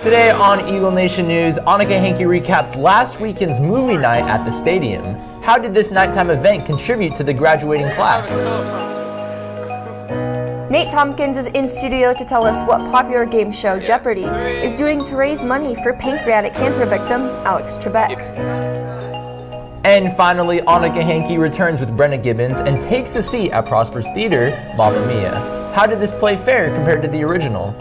Today on Eagle Nation News, Annika Hankey recaps last weekend's movie night at the stadium. How did this nighttime event contribute to the graduating class? Nate Tompkins is in studio to tell us what popular game show Jeopardy is doing to raise money for pancreatic cancer victim Alex Trebek. And finally, Annika Hankey returns with Brenna Gibbons and takes a seat at Prosper's Theater, Mamma Mia. How did this play fare compared to the original?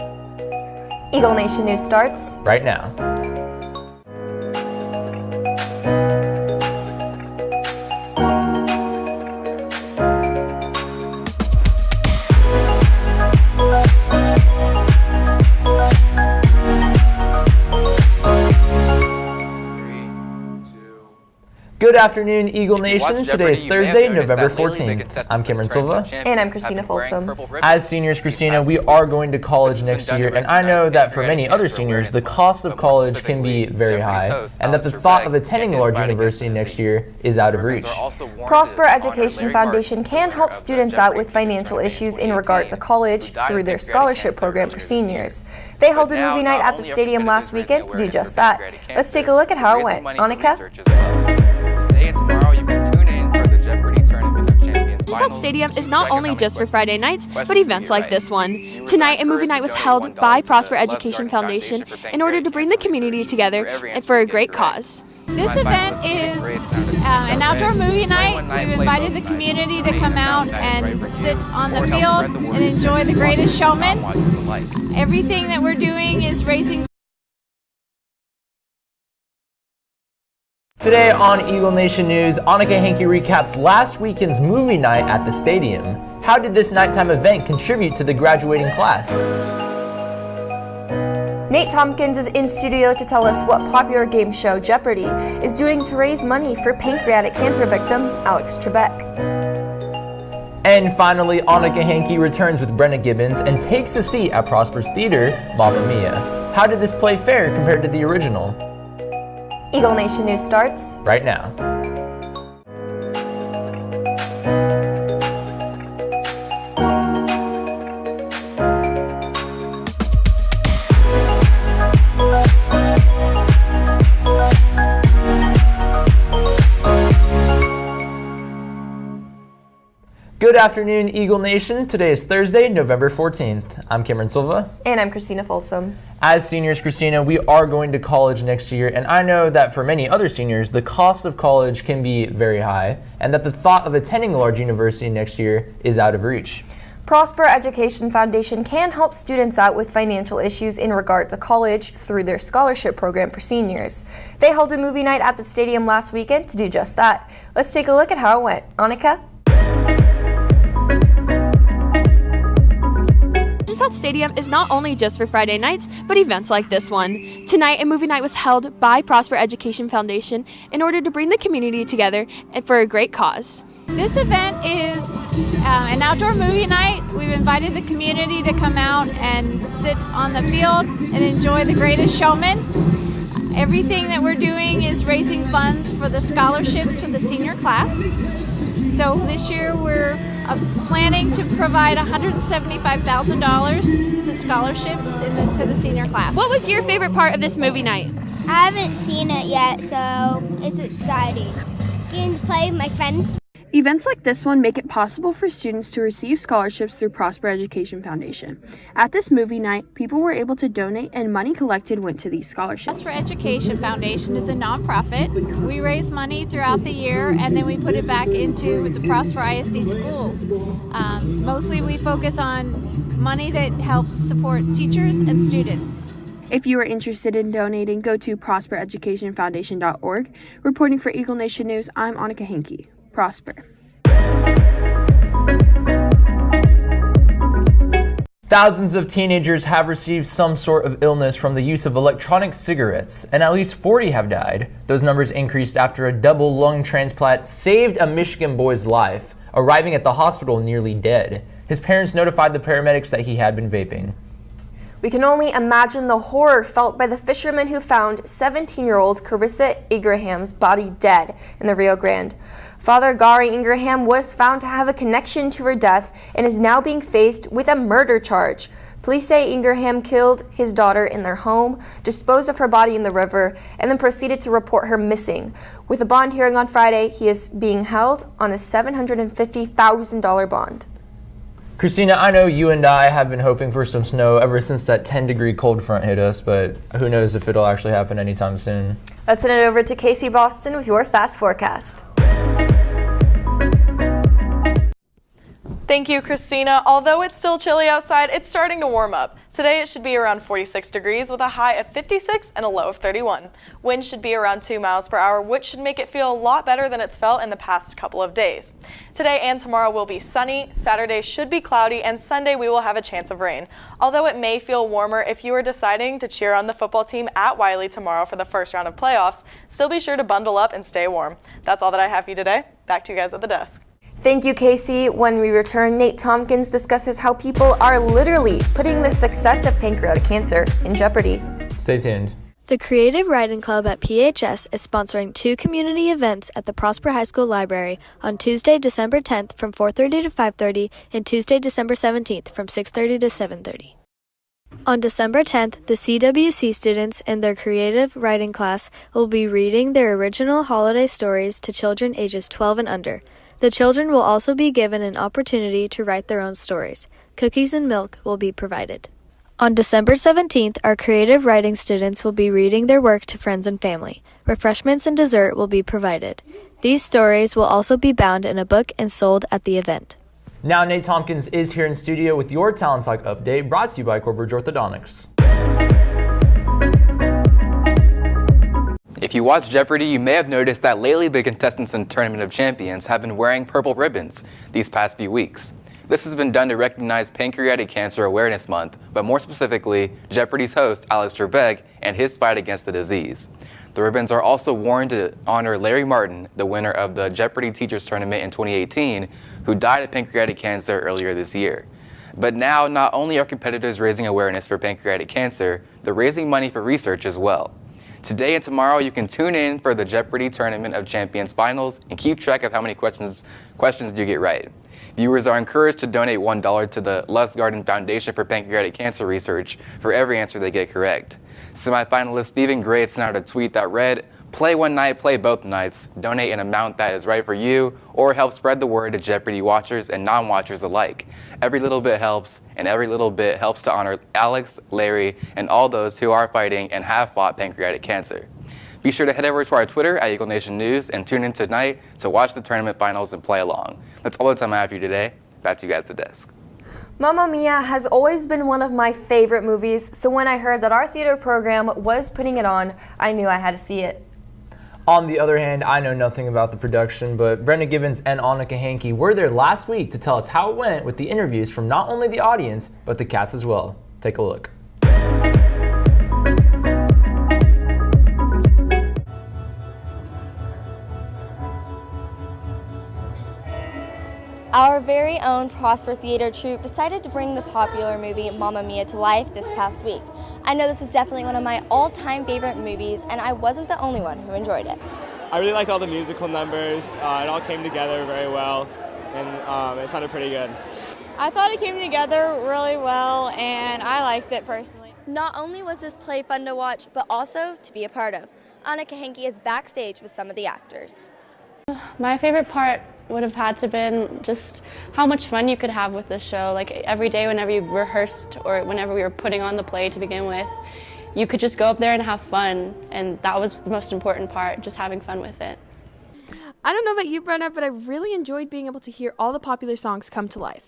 Eagle Nation News starts right now. Good afternoon, Eagle Nation. Today is Thursday, November 14th. I'm Cameron Silva. And I'm Christina Folsom. As seniors, Christina, we are going to college next year, and I know that for many other seniors, the cost of college can be very high, and that the thought of attending a large university next year is out of reach. Prosper Education Foundation can help students out with financial issues in regard to college through their scholarship program for seniors. They held a movie night at the stadium last weekend to do just that. Let's take a look at how it went. Annika? Today and tomorrow you can tune in for the Jeopardy Tournament of Champions. That stadium is not only just for Friday nights, but events like this one. Tonight, a movie night was held by Prosper Education Foundation in order to bring the community together and for a great cause. This event is an outdoor movie night. We've invited the community to come out and sit on the field and enjoy The Greatest Showman. Everything that we're doing is raising. Today on Eagle Nation News, Annika Hankey recaps last weekend's movie night at the stadium. How did this nighttime event contribute to the graduating class? Nate Tompkins is in studio to tell us what popular game show Jeopardy is doing to raise money for pancreatic cancer victim Alex Trebek. And finally, Annika Hankey returns with Brenna Gibbons and takes a seat at Prosper's Theater, Mamma Mia. How did this play fare compared to the original? Eagle Nation News starts right now. Good afternoon, Eagle Nation. Today is Thursday, November 14th. I'm Cameron Silva. And I'm Christina Folsom. As seniors, Christina, we are going to college next year, and I know that for many other seniors, the cost of college can be very high, and that the thought of attending a large university next year is out of reach. Prosper Education Foundation can help students out with financial issues in regard to college through their scholarship program for seniors. They held a movie night at the stadium last weekend to do just that. Let's take a look at how it went. Annika? That stadium is not only just for Friday nights, but events like this one. Tonight, a movie night was held by Prosper Education Foundation in order to bring the community together and for a great cause. This event is an outdoor movie night. We've invited the community to come out and sit on the field and enjoy The Greatest Showman. Everything that we're doing is raising funds for the scholarships for the senior class. So this year we're planning to provide $175,000 to scholarships to the senior class. What was your favorite part of this movie night? I haven't seen it yet, so it's exciting. Getting to play with my friend. Events like this one make it possible for students to receive scholarships through Prosper Education Foundation. At this movie night, people were able to donate and money collected went to these scholarships. Prosper Education Foundation is a nonprofit. We raise money throughout the year and then we put it back into the Prosper ISD schools. Mostly we focus on money that helps support teachers and students. If you are interested in donating, go to prospereducationfoundation.org. Reporting for Eagle Nation News, I'm Annika Hankey. Prosper. Thousands of teenagers have received some sort of illness from the use of electronic cigarettes, and at least 40 have died. Those numbers increased after a double lung transplant saved a Michigan boy's life, arriving at the hospital nearly dead. His parents notified the paramedics that he had been vaping. We can only imagine the horror felt by the fishermen who found 17-year-old Carissa Ingraham's body dead in the Rio Grande. Father Gary Ingraham was found to have a connection to her death and is now being faced with a murder charge. Police say Ingraham killed his daughter in their home, disposed of her body in the river, and then proceeded to report her missing. With a bond hearing on Friday, he is being held on a $750,000 bond. Christina, I know you and I have been hoping for some snow ever since that 10-degree cold front hit us, but who knows if it'll actually happen anytime soon. Let's send it over to Casey Boston with your fast forecast. Thank you, Christina. Although it's still chilly outside, it's starting to warm up. Today it should be around 46 degrees with a high of 56 and a low of 31. Wind should be around 2 miles per hour, which should make it feel a lot better than it's felt in the past couple of days. Today and tomorrow will be sunny, Saturday should be cloudy, and Sunday we will have a chance of rain. Although it may feel warmer if you are deciding to cheer on the football team at Wiley tomorrow for the first round of playoffs, still be sure to bundle up and stay warm. That's all that I have for you today. Back to you guys at the desk. Thank you, Casey. When we return, Nate Tompkins discusses how people are literally putting the success of pancreatic cancer in jeopardy. Stay tuned. The Creative Writing Club at PHS is sponsoring 2 community events at the Prosper High School Library on Tuesday, December 10th from 4:30 to 5:30 and Tuesday, December 17th from 6:30 to 7:30. On December 10th, the CWC students in their creative writing class will be reading their original holiday stories to children ages 12 and under. The children will also be given an opportunity to write their own stories. Cookies and milk will be provided. On December 17th, our creative writing students will be reading their work to friends and family. Refreshments and dessert will be provided. These stories will also be bound in a book and sold at the event. Now Nate Tompkins is here in studio with your Talent Talk update, brought to you by Corbridge Orthodontics. If you watch Jeopardy, you may have noticed that lately the contestants in Tournament of Champions have been wearing purple ribbons these past few weeks. This has been done to recognize Pancreatic Cancer Awareness Month, but more specifically, Jeopardy's host, Alex Trebek, and his fight against the disease. The ribbons are also worn to honor Larry Martin, the winner of the Jeopardy Teachers Tournament in 2018, who died of pancreatic cancer earlier this year. But now, not only are competitors raising awareness for pancreatic cancer, they're raising money for research as well. Today and tomorrow, you can tune in for the Jeopardy Tournament of Champions finals and keep track of how many questions you get right. Viewers are encouraged to donate $1 to the Lustgarten Foundation for Pancreatic Cancer Research for every answer they get correct. Semi-finalist Stephen Gray sent out a tweet that read, "Play one night, play both nights. Donate an amount that is right for you, or help spread the word to Jeopardy watchers and non-watchers alike. Every little bit helps, and every little bit helps to honor Alex, Larry, and all those who are fighting and have fought pancreatic cancer." Be sure to head over to our Twitter at Eagle Nation News and tune in tonight to watch the tournament finals and play along. That's all the time I have for you today. Back to you guys at the desk. Mamma Mia has always been one of my favorite movies, so when I heard that our theater program was putting it on, I knew I had to see it. On the other hand, I know nothing about the production, but Brenda Gibbons and Annika Hankey were there last week to tell us how it went with the interviews from not only the audience, but the cast as well. Take a look. Our very own Prosper Theater troupe decided to bring the popular movie Mamma Mia to life this past week. I know this is definitely one of my all-time favorite movies, and I wasn't the only one who enjoyed it. I really liked all the musical numbers. It all came together very well, and it sounded pretty good. I thought it came together really well, and I liked it personally. Not only was this play fun to watch, but also to be a part of. Annika Hankey is backstage with some of the actors. My favorite part would have had to been just how much fun you could have with the show. Like every day whenever you rehearsed or whenever we were putting on the play to begin with, you could just go up there and have fun, and that was the most important part, just having fun with it. I don't know about you, Brenna, but I really enjoyed being able to hear all the popular songs come to life.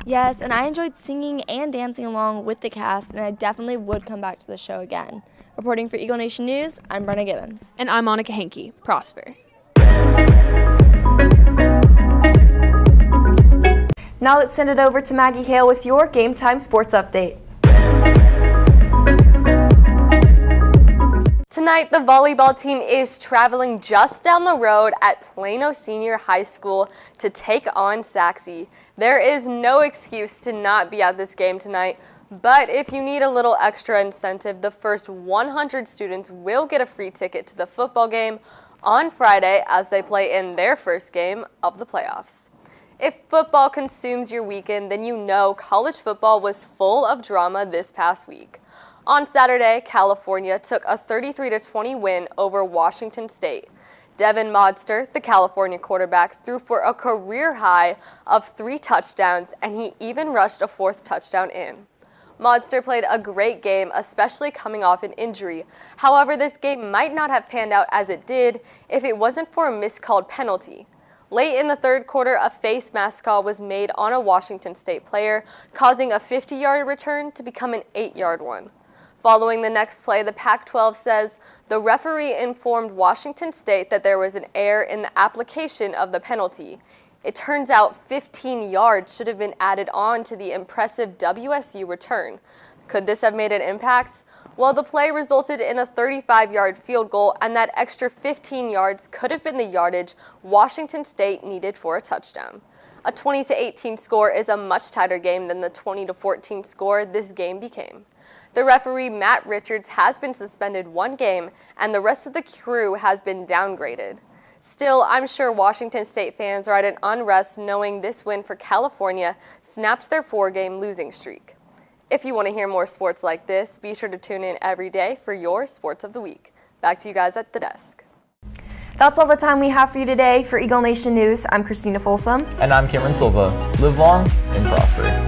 Yes, and I enjoyed singing and dancing along with the cast, and I definitely would come back to the show again. Reporting for Eagle Nation News, I'm Brenna Gibbons. And I'm Annika Hankey. Prosper. Now let's send it over to Maggie Hale with your Game Time Sports Update. Tonight, the volleyball team is traveling just down the road at Plano Senior High School to take on Saxe. There is no excuse to not be at this game tonight, but if you need a little extra incentive, the first 100 students will get a free ticket to the football game on Friday as they play in their first game of the playoffs. If football consumes your weekend, then you know college football was full of drama this past week. On Saturday, California took a 33-20 win over Washington State. Devin Modster, the California quarterback, threw for a career high of 3 touchdowns, and he even rushed a 4th touchdown in. Modster played a great game, especially coming off an injury. However, this game might not have panned out as it did if it wasn't for a miscalled penalty. Late in the third quarter, a face mask call was made on a Washington State player, causing a 50-yard return to become an 8-yard one. Following the next play, the Pac-12 says the referee informed Washington State that there was an error in the application of the penalty. It turns out 15 yards should have been added on to the impressive WSU return. Could this have made an impact? Well, the play resulted in a 35-yard field goal, and that extra 15 yards could have been the yardage Washington State needed for a touchdown. A 20-18 score is a much tighter game than the 20-14 score this game became. The referee, Matt Richards, has been suspended 1 game, and the rest of the crew has been downgraded. Still, I'm sure Washington State fans are at an unrest knowing this win for California snapped their 4-game losing streak. If you want to hear more sports like this, be sure to tune in every day for your Sports of the Week. Back to you guys at the desk. That's all the time we have for you today. For Eagle Nation News, I'm Christina Folsom. And I'm Cameron Silva. Live long and prosper.